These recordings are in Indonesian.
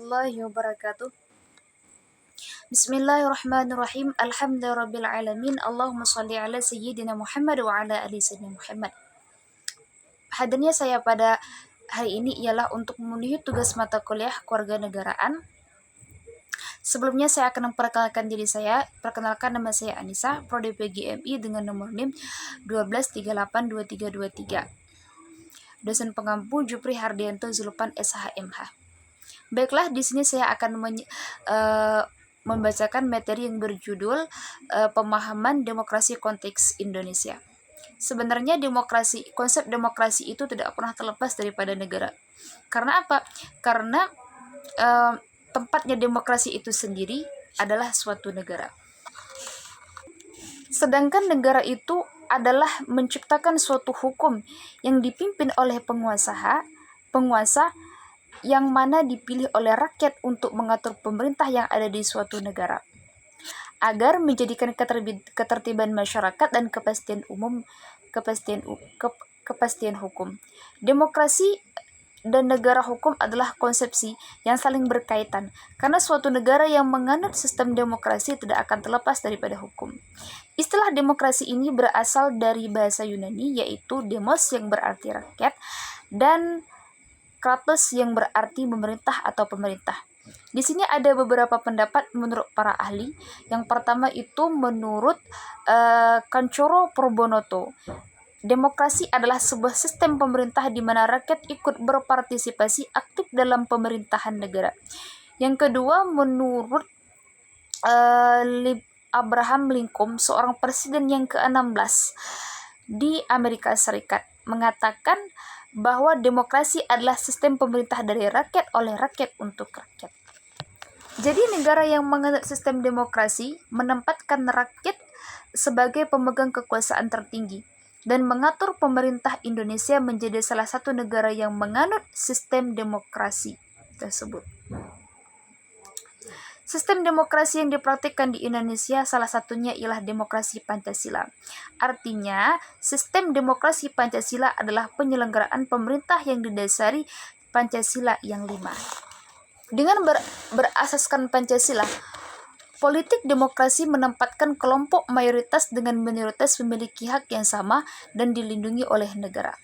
warahmatullahi wabarakatuh. Bismillahirrahmanirrahim. Alhamdulillahirabbil alamin. Allahumma shalli ala sayyidina Muhammad wa ala ali sayyidina Muhammad. Hadirnya saya pada hari ini ialah untuk memenuhi tugas mata kuliah kewarganegaraan. Sebelumnya saya akan memperkenalkan diri saya. Perkenalkan, nama saya Anissa, prodi PGMI dengan nomor NIM 12382323. Dosen pengampu Jupri Hardianto Zulpan SHMH. Baiklah, di sini saya akan membacakan materi yang berjudul pemahaman demokrasi konteks Indonesia. Sebenarnya konsep demokrasi itu tidak pernah terlepas daripada negara. Karena apa? Karena tempatnya demokrasi itu sendiri adalah suatu negara. Sedangkan negara itu adalah menciptakan suatu hukum yang dipimpin oleh penguasa yang mana dipilih oleh rakyat untuk mengatur pemerintah yang ada di suatu negara agar menjadikan ketertiban masyarakat dan kepastian hukum. Demokrasi dan negara hukum adalah konsepsi yang saling berkaitan, karena suatu negara yang menganut sistem demokrasi tidak akan terlepas daripada hukum. Istilah demokrasi ini berasal dari bahasa Yunani, yaitu demos yang berarti rakyat dan kratos yang berarti memerintah atau pemerintah. Di sini ada beberapa pendapat menurut para ahli. Yang pertama itu menurut Kancoro Probonoto. Demokrasi adalah sebuah sistem pemerintah di mana rakyat ikut berpartisipasi aktif dalam pemerintahan negara. Yang kedua menurut Abraham Lincoln, seorang presiden yang ke-16 di Amerika Serikat, mengatakan bahwa demokrasi adalah sistem pemerintah dari rakyat oleh rakyat untuk rakyat. Jadi negara yang menganut sistem demokrasi menempatkan rakyat sebagai pemegang kekuasaan tertinggi dan mengatur pemerintah Indonesia menjadi salah satu negara yang menganut sistem demokrasi tersebut. Sistem demokrasi yang dipraktikkan di Indonesia salah satunya ialah demokrasi Pancasila. Artinya, sistem demokrasi Pancasila adalah penyelenggaraan pemerintah yang didasari Pancasila yang 5. Dengan berasaskan Pancasila, politik demokrasi menempatkan kelompok mayoritas dengan minoritas memiliki hak yang sama dan dilindungi oleh negara.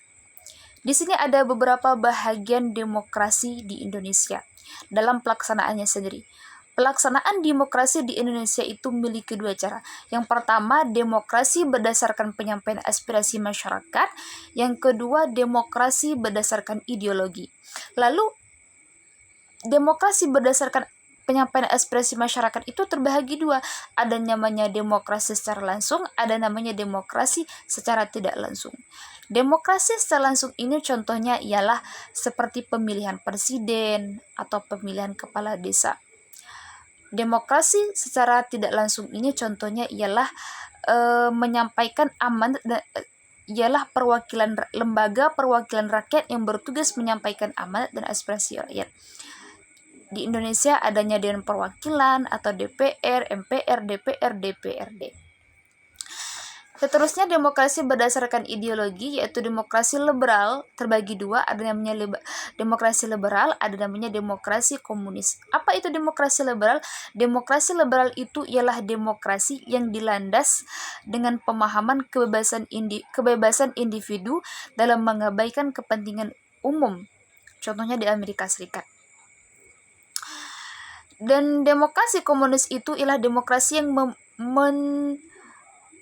Di sini ada beberapa bahagian demokrasi di Indonesia dalam pelaksanaannya sendiri. Pelaksanaan demokrasi di Indonesia itu memiliki dua cara. Yang pertama, demokrasi berdasarkan penyampaian aspirasi masyarakat. Yang kedua, demokrasi berdasarkan ideologi. Lalu, demokrasi berdasarkan penyampaian aspirasi masyarakat itu terbagi dua. Ada namanya demokrasi secara langsung, ada namanya demokrasi secara tidak langsung. Demokrasi secara langsung ini contohnya ialah seperti pemilihan presiden atau pemilihan kepala desa. Demokrasi secara tidak langsung ini contohnya ialah menyampaikan amanat ialah lembaga perwakilan rakyat yang bertugas menyampaikan amanat dan aspirasi rakyat. Di Indonesia adanya Dewan Perwakilan atau DPR, MPR, DPR, DPRD. Seterusnya demokrasi berdasarkan ideologi, yaitu demokrasi liberal terbagi dua, ada namanya demokrasi liberal, ada namanya demokrasi komunis. Apa itu demokrasi liberal? Demokrasi liberal itu ialah demokrasi yang dilandas dengan pemahaman kebebasan individu dalam mengabaikan kepentingan umum. Contohnya di Amerika Serikat. Dan demokrasi komunis itu ialah demokrasi yang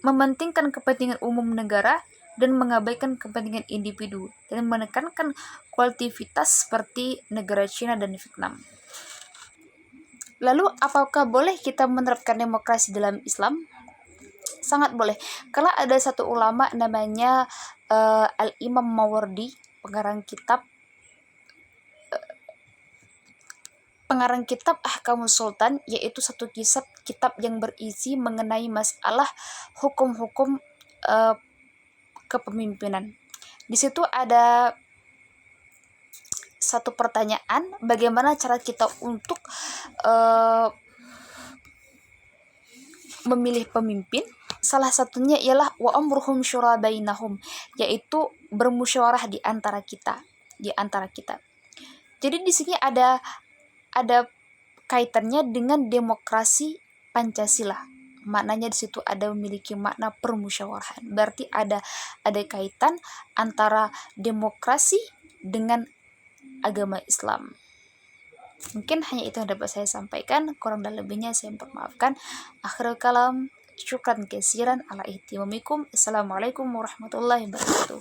mementingkan kepentingan umum negara dan mengabaikan kepentingan individu dan menekankan kualitivitas seperti negara Cina dan Vietnam. Lalu, apakah boleh kita menerapkan demokrasi dalam Islam? Sangat boleh. Karena ada satu ulama namanya Al-Imam Mawardi, pengarang kitab Ahkamus Sultan, yaitu satu kitab yang berisi mengenai masalah hukum-hukum kepemimpinan. Di situ ada satu pertanyaan, bagaimana cara kita untuk memilih pemimpin? Salah satunya ialah wa amruhum syura bainahum, yaitu bermusyawarah di antara kita. Jadi di sini ada ada kaitannya dengan demokrasi Pancasila. Maknanya di situ ada memiliki makna permusyawarahan. Berarti ada kaitan antara demokrasi dengan agama Islam. Mungkin hanya itu yang dapat saya sampaikan, kurang dan lebihnya saya maafkan. Akhirul kalam, syukran kesiran ala ihtimamikum. Assalamualaikum warahmatullahi wabarakatuh.